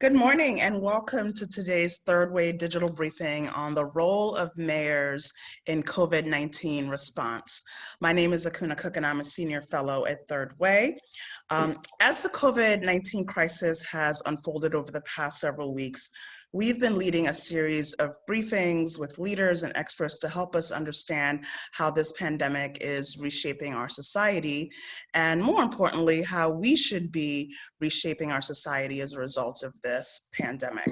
Good morning and welcome to today's Third Way digital briefing on the role of mayors in COVID-19 response. My name is Akunna and I'm a senior fellow at Third Way. As the COVID-19 crisis has unfolded over the past several weeks, we've been leading a series of briefings with leaders and experts to help us understand how this pandemic is reshaping our society, and more importantly, how we should be reshaping our society as a result of this pandemic.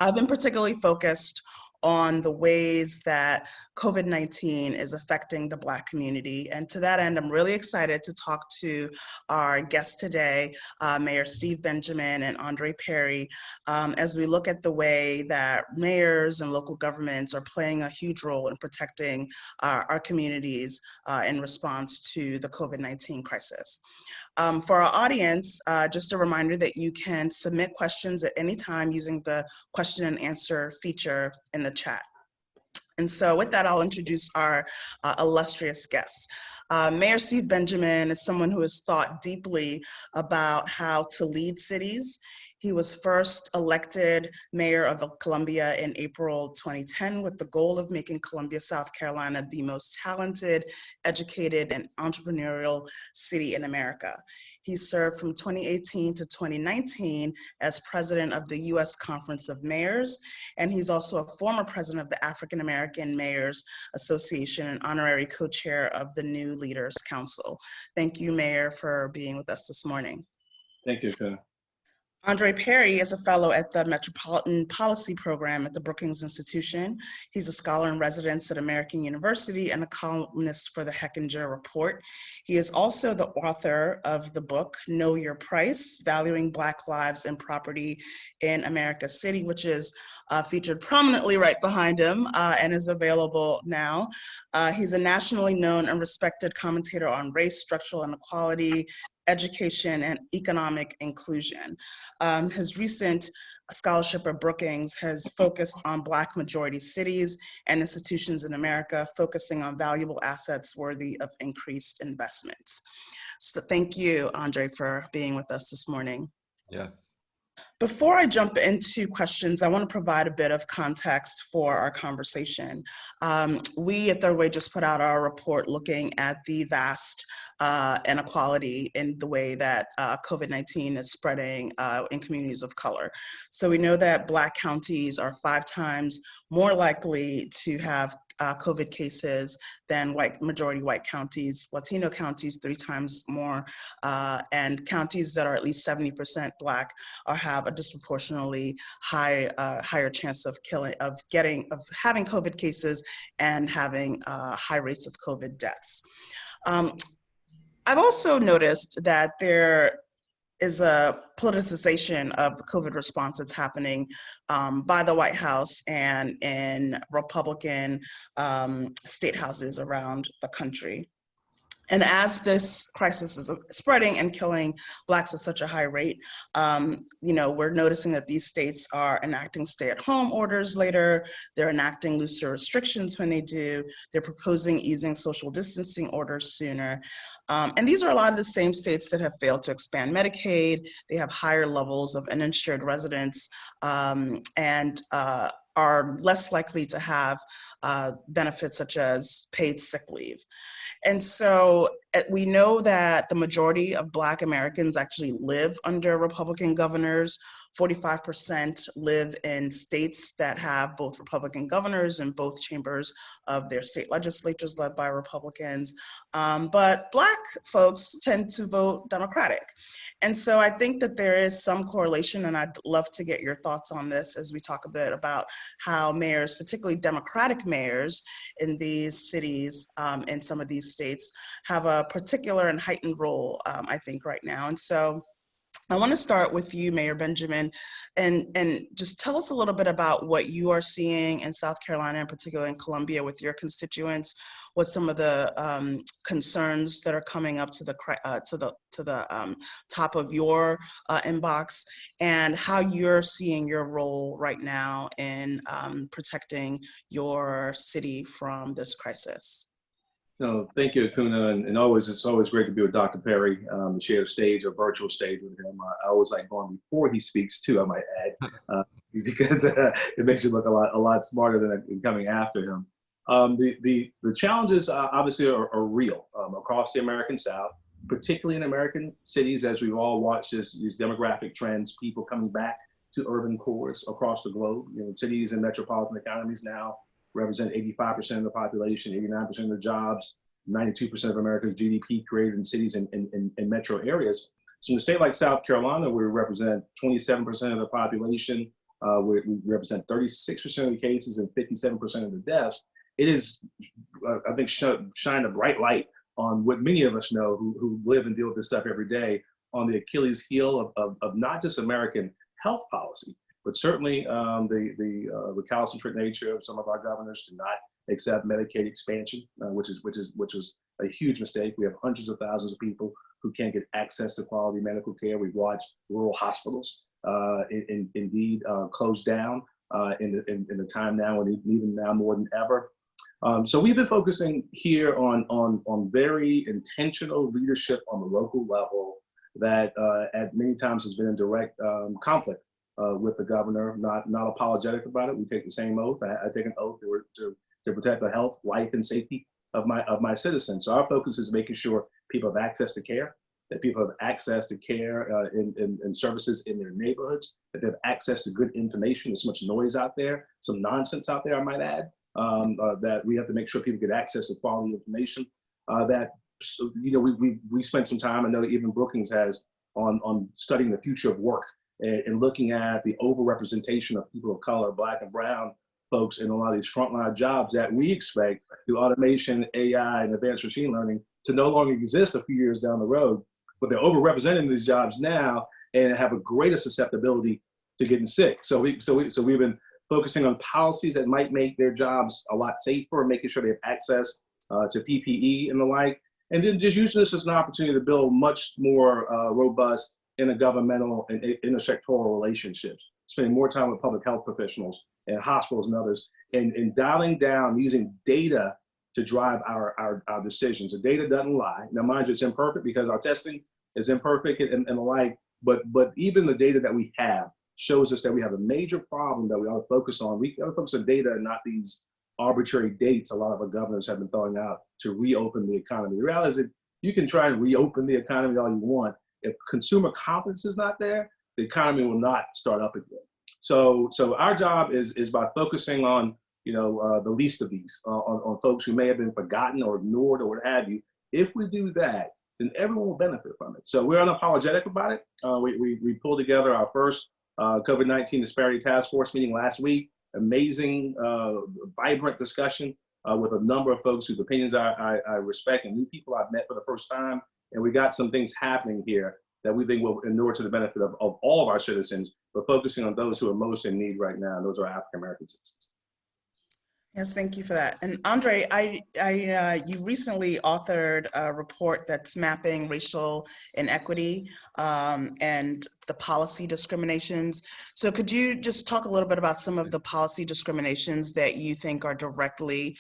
I've been particularly focused on the ways that COVID-19 is affecting the Black community. And to that end, I'm really excited to talk to our guests today, Mayor Steve Benjamin and Andre Perry, as we look at the way that mayors and local governments are playing a huge role in protecting our communities in response to the COVID-19 crisis. For our audience, just a reminder that you can submit questions at any time using the question and answer feature in the chat. And so with that, I'll introduce our illustrious guests. Mayor Steve Benjamin is someone who has thought deeply about how to lead cities. He was first elected mayor of Columbia in April 2010 with the goal of making Columbia, South Carolina, the most talented, educated, and entrepreneurial city in America. He served from 2018 to 2019 as president of the U.S. Conference of Mayors, and he's also a former president of the African American Mayors Association and honorary co-chair of the New Leaders Council. Thank you, Mayor, for being with us this morning. Thank you, Akunna. Andre Perry is a fellow at the Metropolitan Policy Program at the Brookings Institution. He's a scholar in residence at American University and a columnist for the Hechinger Report. He is also the author of the book, Know Your Price, Valuing Black Lives and Property in America's City, which is featured prominently right behind him and is available now. He's a nationally known and respected commentator on race, structural inequality, education, and economic inclusion. His recent scholarship at Brookings has focused on Black majority cities and institutions in America, focusing on valuable assets worthy of increased investment. So thank you, Andre, for being with us this morning. Yes. Before I jump into questions, I want to provide a bit of context for our conversation. We at Third Way just put out our report looking at the vast inequality in the way that COVID-19 is spreading in communities of color. So we know that Black counties are 5 times more likely to have COVID cases than majority white counties, Latino counties 3 times more, and counties that are at least 70% Black have a disproportionately higher chance of having COVID cases and having high rates of COVID deaths. I've also noticed that there is a politicization of the COVID response that's happening by the White House and in Republican state houses around the country. And as this crisis is spreading and killing Blacks at such a high rate, we're noticing that these states are enacting stay-at-home orders later. They're enacting looser restrictions when they do. They're proposing easing social distancing orders sooner. And these are a lot of the same states that have failed to expand Medicaid. They have higher levels of uninsured residents and are less likely to have benefits such as paid sick leave. And so we know that the majority of Black Americans actually live under Republican governors. 45% live in states that have both Republican governors and both chambers of their state legislatures led by Republicans. But Black folks tend to vote Democratic. And so I think that there is some correlation, and I'd love to get your thoughts on this as we talk a bit about how mayors, particularly Democratic mayors in these cities, in some of these states, have a particular and heightened role, I think, right now. And so I want to start with you, Mayor Benjamin, and just tell us a little bit about what you are seeing in South Carolina, in particular in Columbia, with your constituents. What some of the concerns that are coming up to the top of your inbox, and how you're seeing your role right now in protecting your city from this crisis. No, thank you, Akunna, and always it's always great to be with Dr. Perry, to share a stage, a virtual stage with him. I always like going before he speaks too, I might add, because it makes you look a lot smarter than coming after him. The challenges obviously are real across the American South, particularly in American cities, as we've all watched these demographic trends, people coming back to urban cores across the globe. You know, cities and metropolitan economies now represent 85% of the population, 89% of the jobs, 92% of America's GDP created in cities and metro areas. So in a state like South Carolina, we represent 27% of the population, we represent 36% of the cases and 57% of the deaths. It is, I think, shine a bright light on what many of us know who live and deal with this stuff every day, on the Achilles heel of not just American health policy, but certainly the recalcitrant nature of some of our governors to not accept Medicaid expansion, which was a huge mistake. We have hundreds of thousands of people who can't get access to quality medical care. We've watched rural hospitals indeed close down in the time now, and even now more than ever. So we've been focusing here on very intentional leadership on the local level that at many times has been in direct conflict with the governor, not apologetic about it. We take the same oath. I take an oath to protect the health, life, and safety of my citizens. So our focus is making sure people have access to care, that people have access to care and services in their neighborhoods, that they have access to good information. There's so much noise out there, some nonsense out there, I might add, that we have to make sure people get access to quality information. So, you know, we spent some time, I know even Brookings has, on studying the future of work and looking at the overrepresentation of people of color, Black and brown folks in a lot of these frontline jobs that we expect through automation, AI, and advanced machine learning to no longer exist a few years down the road. But they're overrepresented in these jobs now and have a greater susceptibility to getting sick. So we've been focusing on policies that might make their jobs a lot safer, making sure they have access to PPE and the like, and then just using this as an opportunity to build much more robust intergovernmental and intersectoral relationships, spending more time with public health professionals and hospitals and others, and dialing down using data to drive our decisions. The data doesn't lie. Now, mind you, it's imperfect because our testing is imperfect and the like, but even the data that we have shows us that we have a major problem that we ought to focus on. We ought to focus on data and not these arbitrary dates a lot of our governors have been throwing out to reopen the economy. The reality is that you can try and reopen the economy all you want. If consumer confidence is not there, the economy will not start up again. So our job is by focusing on, you know, the least of these, on folks who may have been forgotten or ignored or what have you. If we do that, then everyone will benefit from it. So we're unapologetic about it. We pulled together our first COVID-19 Disparity Task Force meeting last week. Amazing, vibrant discussion with a number of folks whose opinions I respect and new people I've met for the first time. And we got some things happening here that we think will inure to the benefit of all of our citizens, but focusing on those who are most in need right now, and those are African-American citizens. Yes, thank you for that. And Andre, you recently authored a report that's mapping racial inequity and the policy discriminations. So could you just talk a little bit about some of the policy discriminations that you think are directly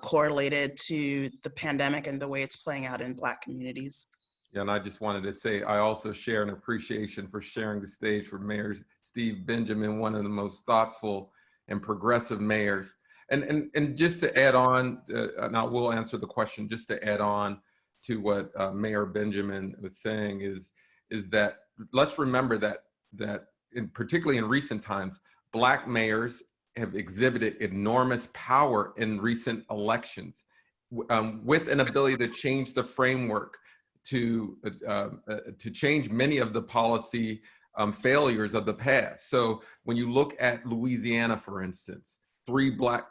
correlated to the pandemic and the way it's playing out in Black communities? Yeah, and I just wanted to say, I also share an appreciation for sharing the stage for Mayor Steve Benjamin, one of the most thoughtful and progressive mayors. And just to add on, and I will answer the question, just to add on to what Mayor Benjamin was saying is that let's remember that particularly in recent times, Black mayors have exhibited enormous power in recent elections with an ability to change the framework, to change many of the policy failures of the past. So when you look at Louisiana, for instance, three black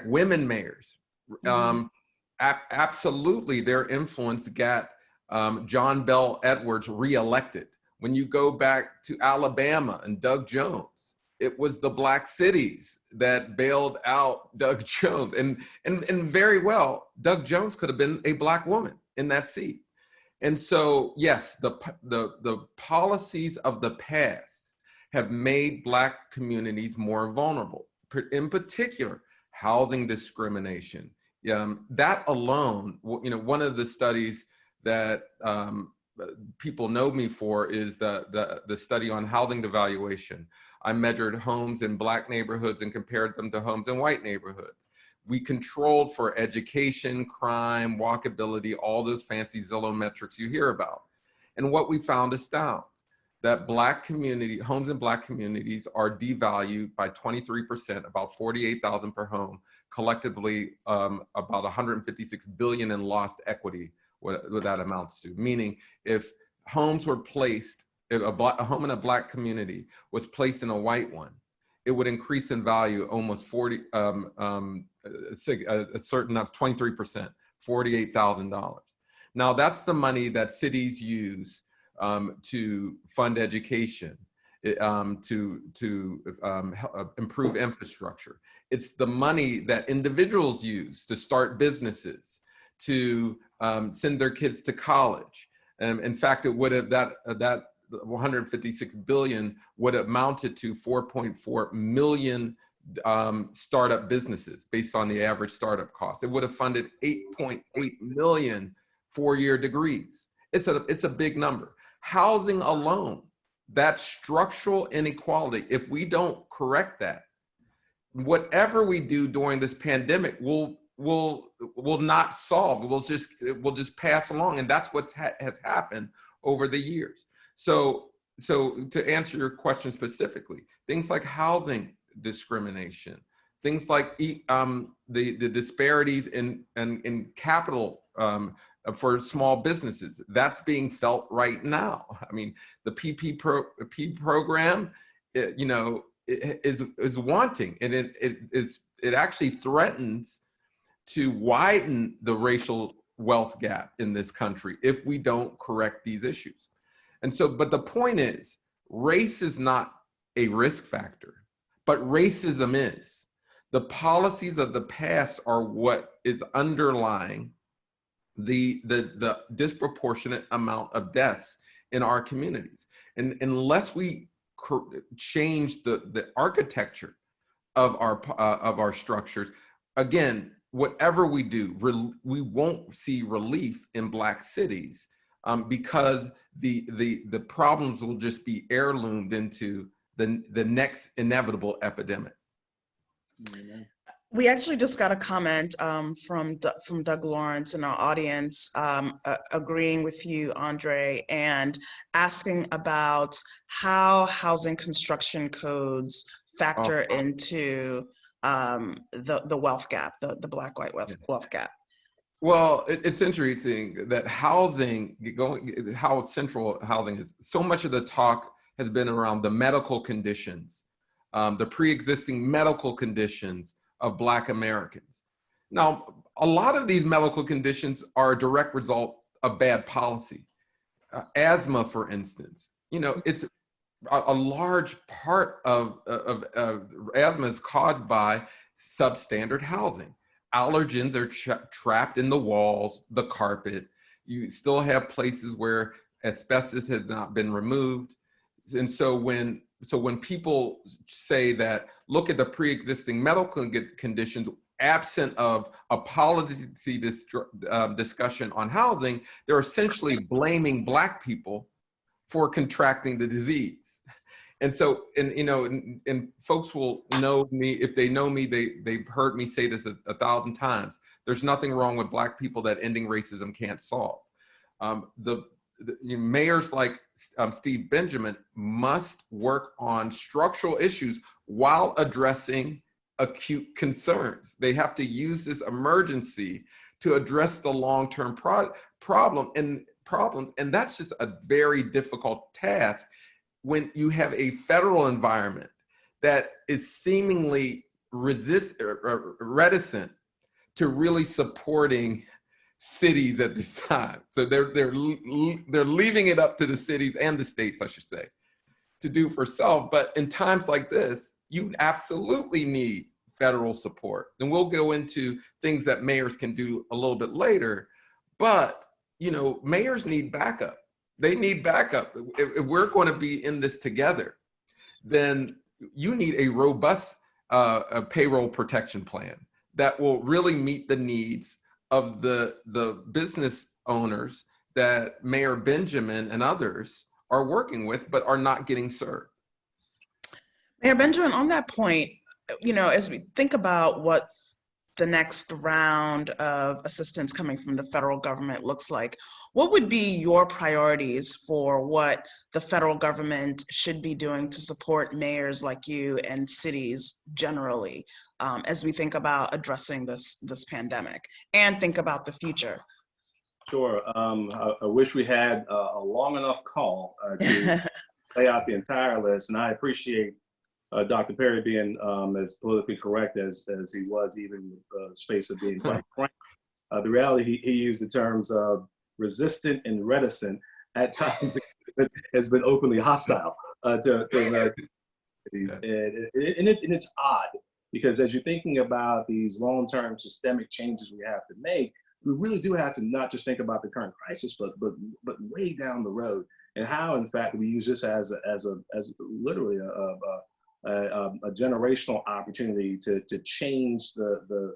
women mayors, absolutely their influence got John Bell Edwards reelected. When you go back to Alabama and Doug Jones, it was the Black cities that bailed out Doug Jones. And very well, Doug Jones could have been a Black woman in that seat. And so, yes, the policies of the past have made Black communities more vulnerable. In particular, housing discrimination, That alone, one of the studies that people know me for is the study on housing devaluation. I measured homes in Black neighborhoods and compared them to homes in white neighborhoods. We controlled for education, crime, walkability, all those fancy Zillow metrics you hear about. And what we found astounds that homes in Black communities are devalued by 23%, about 48,000 per home, collectively about 156 billion in lost equity, what that amounts to. Meaning if homes were placed, if a home in a Black community was placed in a white one, it would increase in value almost a certain 23%, $48,000. Now that's the money that cities use to fund education, to improve infrastructure. It's the money that individuals use to start businesses, to send their kids to college. In fact, it would have that 156 billion would have amounted to 4.4 million startup businesses based on the average startup cost. It would have funded 8.8 million four-year degrees. It's a big number. Housing alone, that structural inequality, if we don't correct that, whatever we do during this pandemic will not solve. We'll just pass along, and that's what has happened over the years. So to answer your question specifically, things like housing discrimination, things like the disparities in capital for small businesses, that's being felt right now. I mean, the PP program, is wanting, and it actually threatens to widen the racial wealth gap in this country if we don't correct these issues. And so, but the point is, race is not a risk factor, but racism is. The policies of the past are what is underlying the disproportionate amount of deaths in our communities. And unless we change the architecture of our structures, again, whatever we do, we won't see relief in Black cities because the problems will just be heirloomed into the next inevitable epidemic. Amen. We actually just got a comment from Doug Lawrence in our audience, agreeing with you, Andre, and asking about how housing construction codes factor into the wealth gap, the Black-white wealth gap. Well, it's interesting that how central housing is. So much of the talk has been around the medical conditions, the pre-existing medical conditions of Black Americans. Now, a lot of these medical conditions are a direct result of bad policy. Asthma, for instance, it's a large part of asthma is caused by substandard housing. Allergens are trapped in the walls, the carpet. You still have places where asbestos has not been removed. And so when people say that, look at the pre-existing medical conditions, absent of a policy discussion on housing, they're essentially blaming Black people for contracting the disease. And so, and folks will know me, if they know me, they've heard me say this 1,000 times. There's nothing wrong with Black people that ending racism can't solve. Mayors like Steve Benjamin must work on structural issues while addressing acute concerns. They have to use this emergency to address the long-term problems, and that's just a very difficult task when you have a federal environment that is seemingly reticent to really supporting cities at this time. So they're leaving it up to the cities and the states, I should say, to do for self. But in times like this, you absolutely need federal support. And we'll go into things that mayors can do a little bit later. But mayors need backup. They need backup. If we're going to be in this together, then you need a robust payroll protection plan that will really meet the needs of the business owners that Mayor Benjamin and others are working with, but are not getting served? Mayor Benjamin, on that point, as we think about what the next round of assistance coming from the federal government looks like, what would be your priorities for what the federal government should be doing to support mayors like you and cities generally, as we think about addressing this pandemic and think about the future? Sure. I wish we had a long enough call to lay out the entire list, and I appreciate Dr. Perry being as politically correct as he was, even in the space of being quite frank. The reality, he used the terms of resistant and reticent. At times, has been openly hostile to American communities. And it's odd, because as you're thinking about these long-term systemic changes we have to make, we really do have to not just think about the current crisis, but way down the road, and how, in fact, we use this as literally a generational opportunity to change the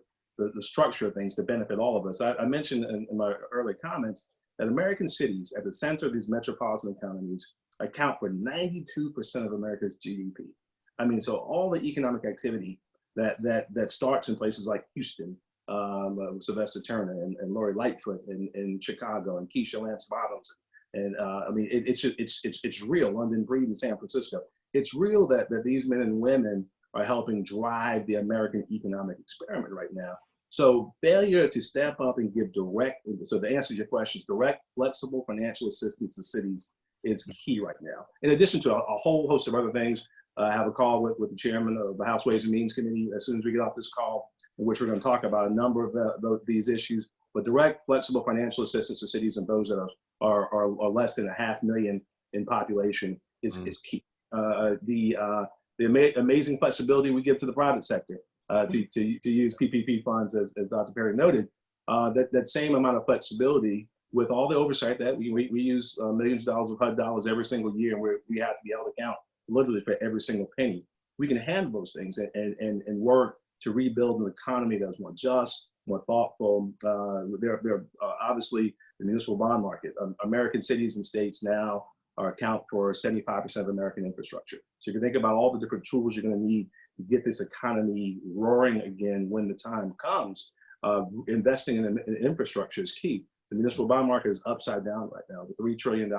structure of things to benefit all of us. I mentioned in my early comments that American cities at the center of these metropolitan economies account for 92% of America's GDP. I mean, so all the economic activity that starts in places like Houston, Sylvester Turner and Lori Lightfoot in Chicago, and Keisha Lance Bottoms, and I mean, it's real. London Breed in San Francisco. It's real that these men and women are helping drive the American economic experiment right now. So failure to step up and give direct, so the answer to your question is direct, flexible financial assistance to cities is key right now. In addition to a whole host of other things, I have a call with the chairman of the House Ways and Means Committee as soon as we get off this call, in which we're going to talk about a number of these issues. But direct, flexible financial assistance to cities and those that are less than 500,000 in population is key. The amazing flexibility we give to the private sector to use PPP funds, as Dr. Perry noted, that same amount of flexibility with all the oversight that we use millions of dollars of HUD dollars every single year, and we have to be held account literally for every single penny. We can handle those things and work to rebuild an economy that's more just, more thoughtful. They're obviously the municipal bond market. American cities and states now account for 75% of American infrastructure. So if you think about all the different tools you're going to need to get this economy roaring again when the time comes, investing in infrastructure is key. The municipal bond market is upside down right now, the $3 trillion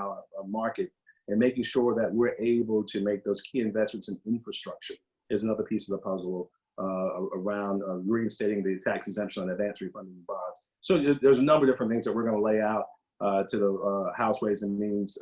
market, and making sure that we're able to make those key investments in infrastructure is another piece of the puzzle around reinstating the tax exemption on advance refunding bonds. So there's a number of different things that we're going to lay out to the House Ways and Means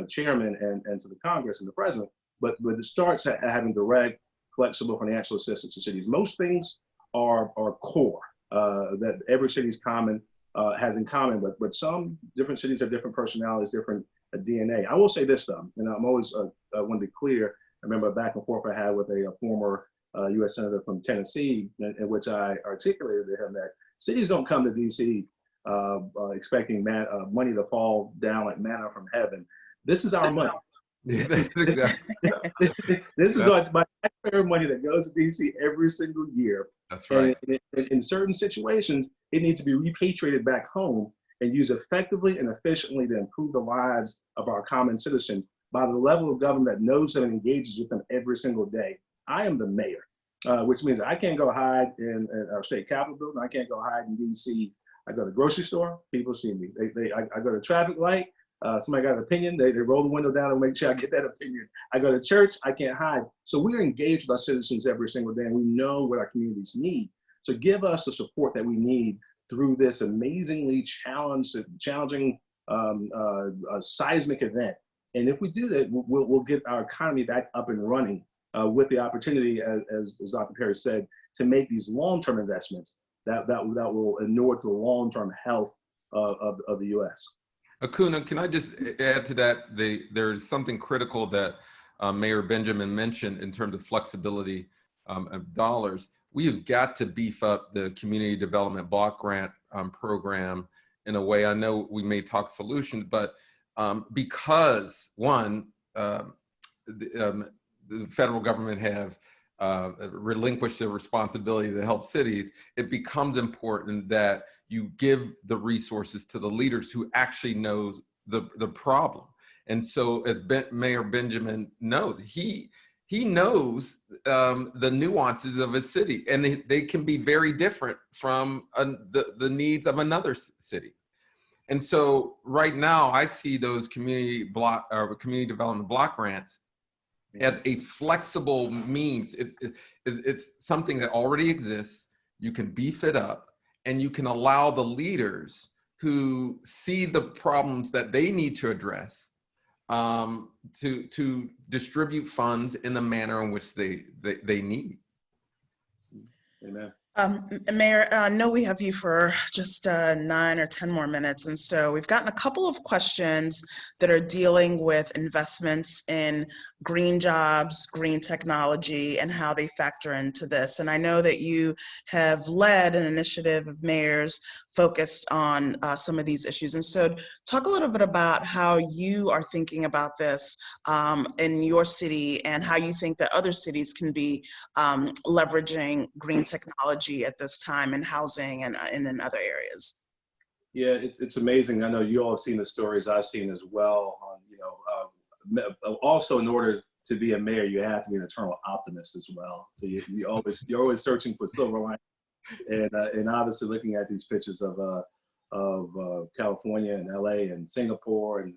chairman and to the Congress and the president. But it starts at having direct, flexible financial assistance to cities. Most things are core that every city's has in common, but some different cities have different personalities, different DNA. I will say this though, and I'm always want to be clear. I remember a back and forth I had with a former U.S. Senator from Tennessee, in which I articulated to him that cities don't come to D.C. Expecting money to fall down like manna from heaven. This is our money. This is my taxpayer money that goes to D.C. every single year. That's right. And in certain situations, it needs to be repatriated back home and used effectively and efficiently to improve the lives of our common citizen by the level of government that knows them and engages with them every single day. I am the mayor, which means I can't go hide in our state capitol building. I can't go hide in D.C. I go to the grocery store, people see me. I go to traffic light, somebody got an opinion, they roll the window down and make sure I get that opinion. I go to church, I can't hide. So we're engaged with our citizens every single day, and we know what our communities need. So give us the support that we need through this amazingly challenging seismic event. And if we do that, we'll get our economy back up and running with the opportunity, as Dr. Perry said, to make these long-term investments that will inure to the long-term health of the U.S. Akunna, can I just add to that? There's something critical that Mayor Benjamin mentioned in terms of flexibility of dollars. We have got to beef up the community development block grant program in a way. I know we may talk solutions, but because one, the federal government have relinquish their responsibility to help cities, it becomes important that you give the resources to the leaders who actually know the problem. And so as Mayor Benjamin knows, he knows the nuances of a city, and they can be very different from the needs of another city. And so right now I see those community development block grants as a flexible means. It's something that already exists. You can beef it up, and you can allow the leaders who see the problems that they need to address to distribute funds in the manner in which they need. Amen. Mayor, I know we have you for just 9 or 10 more minutes, and so we've gotten a couple of questions that are dealing with investments in green jobs, green technology, and how they factor into this. And I know that you have led an initiative of mayors focused on some of these issues. And so talk a little bit about how you are thinking about this in your city, and how you think that other cities can be leveraging green technology at this time in housing and in other areas. Yeah, it's amazing. I know you all have seen the stories I've seen as well. Also, in order to be a mayor, you have to be an eternal optimist as well. So you're always searching for silver lining, and obviously looking at these pictures of California and LA and Singapore and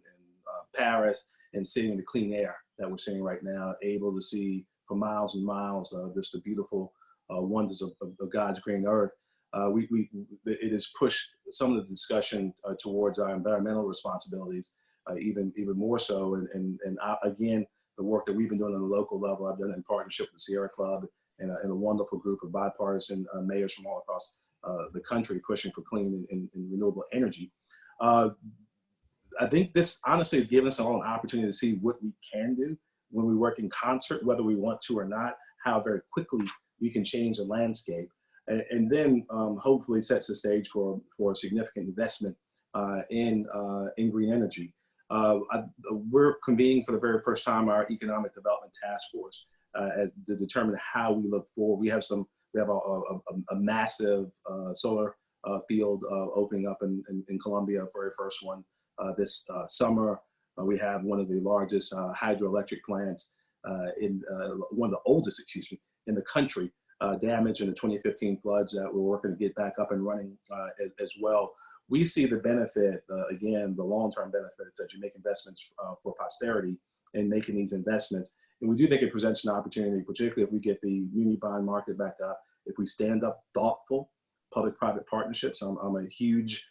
Paris, and seeing the clean air that we're seeing right now, able to see for miles and miles just the beautiful wonders of God's green earth. It has pushed some of the discussion towards our environmental responsibilities, even more so. And again, the work that we've been doing on the local level, I've done in partnership with the Sierra Club and a wonderful group of bipartisan mayors from all across the country pushing for clean and renewable energy. I think this honestly has given us all an opportunity to see what we can do when we work in concert, whether we want to or not, how very quickly we can change the landscape, and then hopefully sets the stage for a significant investment in green energy. We're convening for the very first time our economic development task force to determine how we look forward. We have a massive solar field opening up in Colombia, very first one this summer. We have one of the largest hydroelectric plants one of the oldest, in the country, damaged in the 2015 floods that we're working to get back up and running as well. We see the benefit, again, the long-term benefits that you make investments for posterity in making these investments. And we do think it presents an opportunity, particularly if we get the muni bond market back up, if we stand up thoughtful public-private partnerships. I'm a huge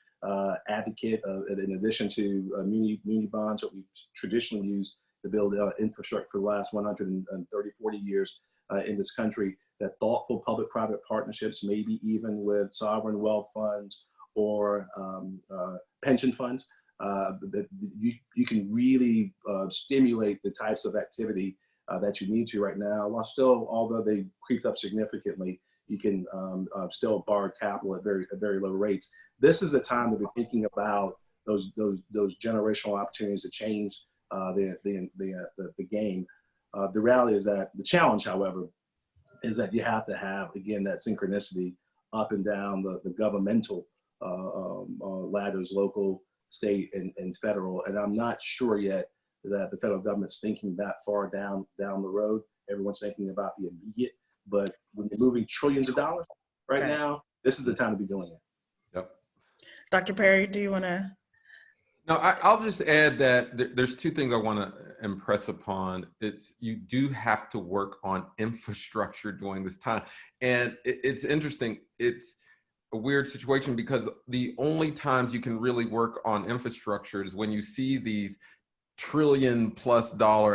advocate in addition to muni bonds that we've traditionally used to build infrastructure for the last 130, 40 years in this country, that thoughtful public-private partnerships, maybe even with sovereign wealth funds or pension funds, that you can really stimulate the types of activity that you need to right now, while still, although they creeped up significantly, you can still borrow capital at very low rates. This is the time to be thinking about those generational opportunities to change the game. The reality is that the challenge, however, is that you have to have, again, that synchronicity up and down the governmental ladders, local, state, and federal. And I'm not sure yet that the federal government's thinking that far down the road. Everyone's thinking about the immediate, but when you're moving trillions of dollars right now, this is the time to be doing it. Yep. Dr. Perry, do you want to? No, I'll just add that there's two things I want to impress upon. It's you do have to work on infrastructure during this time. And it's interesting. It's a weird situation because the only times you can really work on infrastructure is when you see these $1 trillion+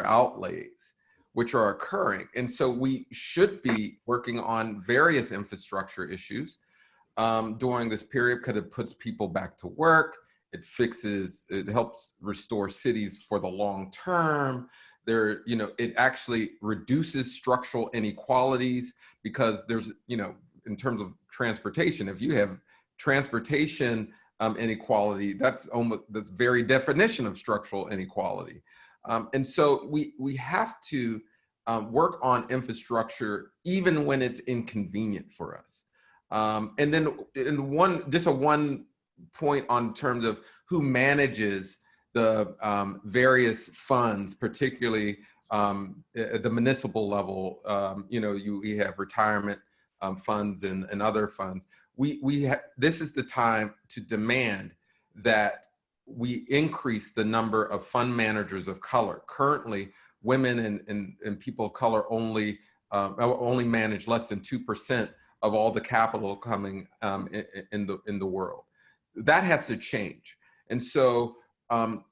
outlays, which are occurring. And so we should be working on various infrastructure issues during this period because it puts people back to work. It helps restore cities for the long term. It actually reduces structural inequalities because there's, in terms of transportation, if you have transportation inequality, that's almost the very definition of structural inequality. And so we have to work on infrastructure even when it's inconvenient for us. And then just one point on terms of who manages the various funds, particularly at the municipal level. We have retirement funds and other funds. This is the time to demand that we increase the number of fund managers of color. Currently, women and people of color only manage less than 2% of all the capital coming in the world. That has to change. And so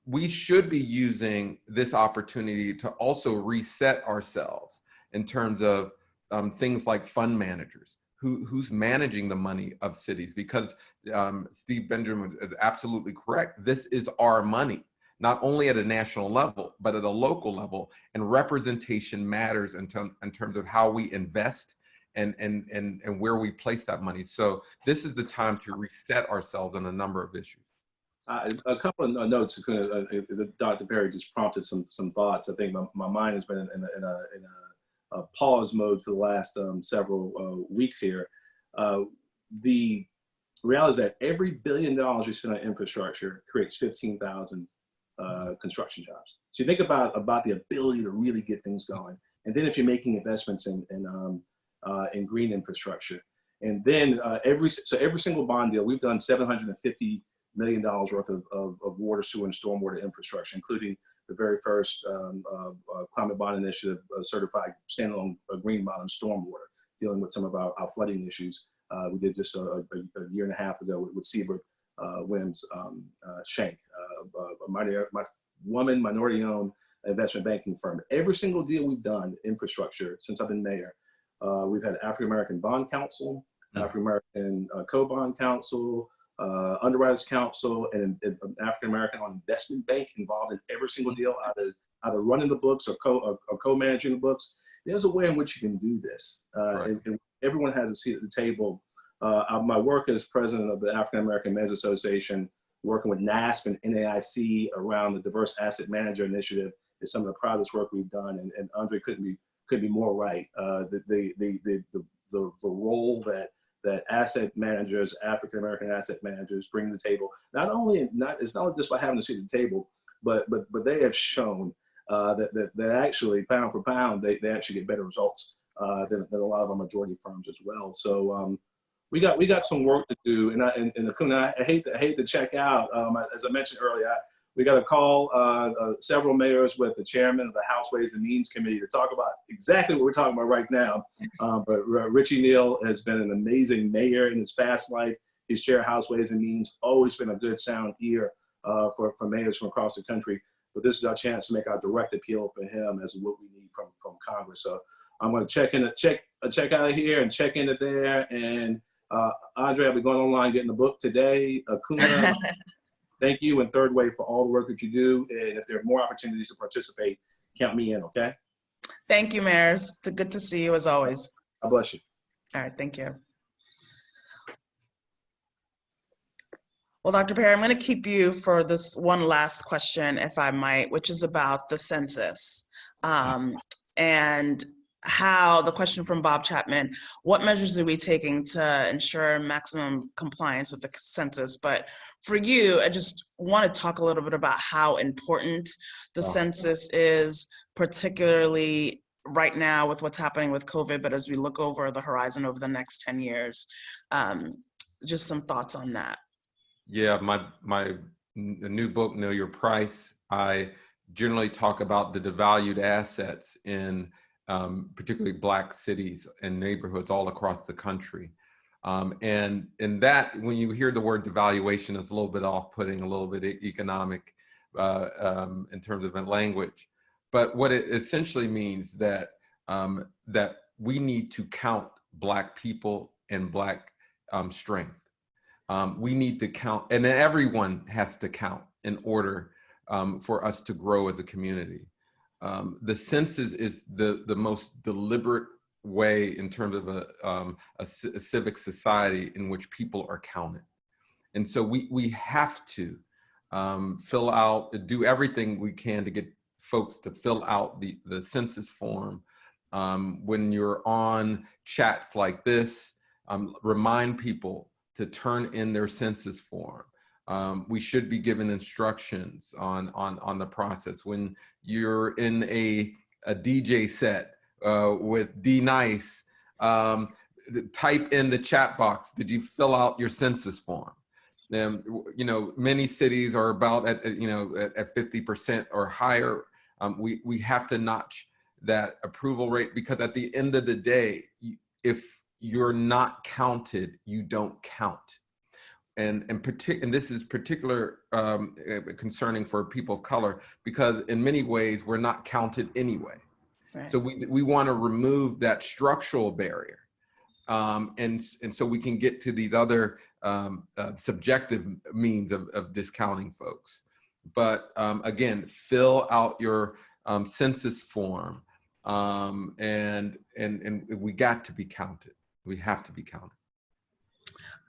we should be using this opportunity to also reset ourselves in terms of things like fund managers, who's managing the money of cities, because Steve Benjamin is absolutely correct. This is our money, not only at a national level, but at a local level, and representation matters in terms of how we invest and where we place that money. So this is the time to reset ourselves on a number of issues. A couple of notes, Dr. Perry just prompted some thoughts. I think my mind has been in a pause mode for the last several weeks here. The reality is that every $1 billion you spend on infrastructure creates 15,000 construction jobs. So you think about the ability to really get things going. And then if you're making investments in green infrastructure, and then every single bond deal, we've done $750 million worth of water, sewer, and stormwater infrastructure, including the very first climate bond initiative certified standalone green bond on stormwater, dealing with some of our flooding issues. We did just a year and a half ago with Seabrook Williams Shank, a minority-owned investment banking firm. Every single deal we've done infrastructure since I've been mayor, we've had African-American Bond Council, African-American Co-Bond Council, Underwriters Council, and an African-American investment bank involved in every single deal, either running the books or co-managing the books. There's a way in which you can do this, and everyone has a seat at the table. My work as president of the African-American Men's Association, working with NASP and NAIC around the Diverse Asset Manager Initiative, is some of the proudest work we've done, and Andre couldn't be more right. The role that asset managers, African-American asset managers, bring to the table. It's not just by having a seat at the table, but they have shown that actually, pound for pound, they actually get better results than a lot of our majority firms as well. So we got some work to do, and Akunna, I hate to check out. As I mentioned earlier, we got to call several mayors with the chairman of the House Ways and Means Committee to talk about exactly what we're talking about right now. But Richie Neal has been an amazing mayor in his past life. He's chaired House Ways and Means, always been a good sound ear for mayors from across the country. But this is our chance to make our direct appeal for him as what we need from Congress. So I'm going to check out of here and check into there. And Andre, I'll be going online getting the book today. Akunna, thank you and Third Way for all the work that you do. And if there are more opportunities to participate, count me in, okay? Thank you, Mayor. It's good to see you as always. God bless you. All right, thank you. Well, Dr. Perry, I'm going to keep you for this one last question, if I might, which is about the census. And how, the question from Bob Chapman, what measures are we taking to ensure maximum compliance with the census? But for you, I just want to talk a little bit about how important the census is, particularly right now with what's happening with COVID, but as we look over the horizon over the next 10 years, just some thoughts on that. Yeah, my new book, Know Your Price, I generally talk about the devalued assets in particularly Black cities and neighborhoods all across the country. And that, when you hear the word devaluation, it's a little bit off-putting, a little bit economic in terms of language. But what it essentially means that we need to count Black people and Black strength. We need to count, and everyone has to count in order for us to grow as a community. The census is the most deliberate way in terms of a civic society in which people are counted. And so we have to do everything we can to get folks to fill out the census form When you're on chats like this, remind people to turn in their census form. We should be given instructions on the process. When you're in a DJ set with D Nice, type in the chat box, did you fill out your census form? You know, many cities are about at 50% or higher. We have to notch that approval rate, because at the end of the day, if you're not counted, you don't count. And this is particular concerning for people of color, because in many ways we're not counted anyway. Right. So we want to remove that structural barrier, and so we can get to these other subjective means of discounting folks. But again, fill out your census form, and we got to be counted. We have to be counted.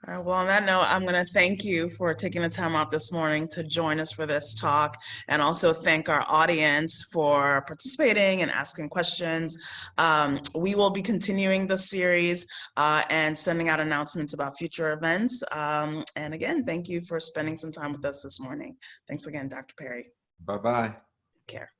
All right, well, on that note, I'm going to thank you for taking the time out this morning to join us for this talk, and also thank our audience for participating and asking questions. We will be continuing the series and sending out announcements about future events. And again, thank you for spending some time with us this morning. Thanks again, Dr. Perry. Bye-bye. Take care.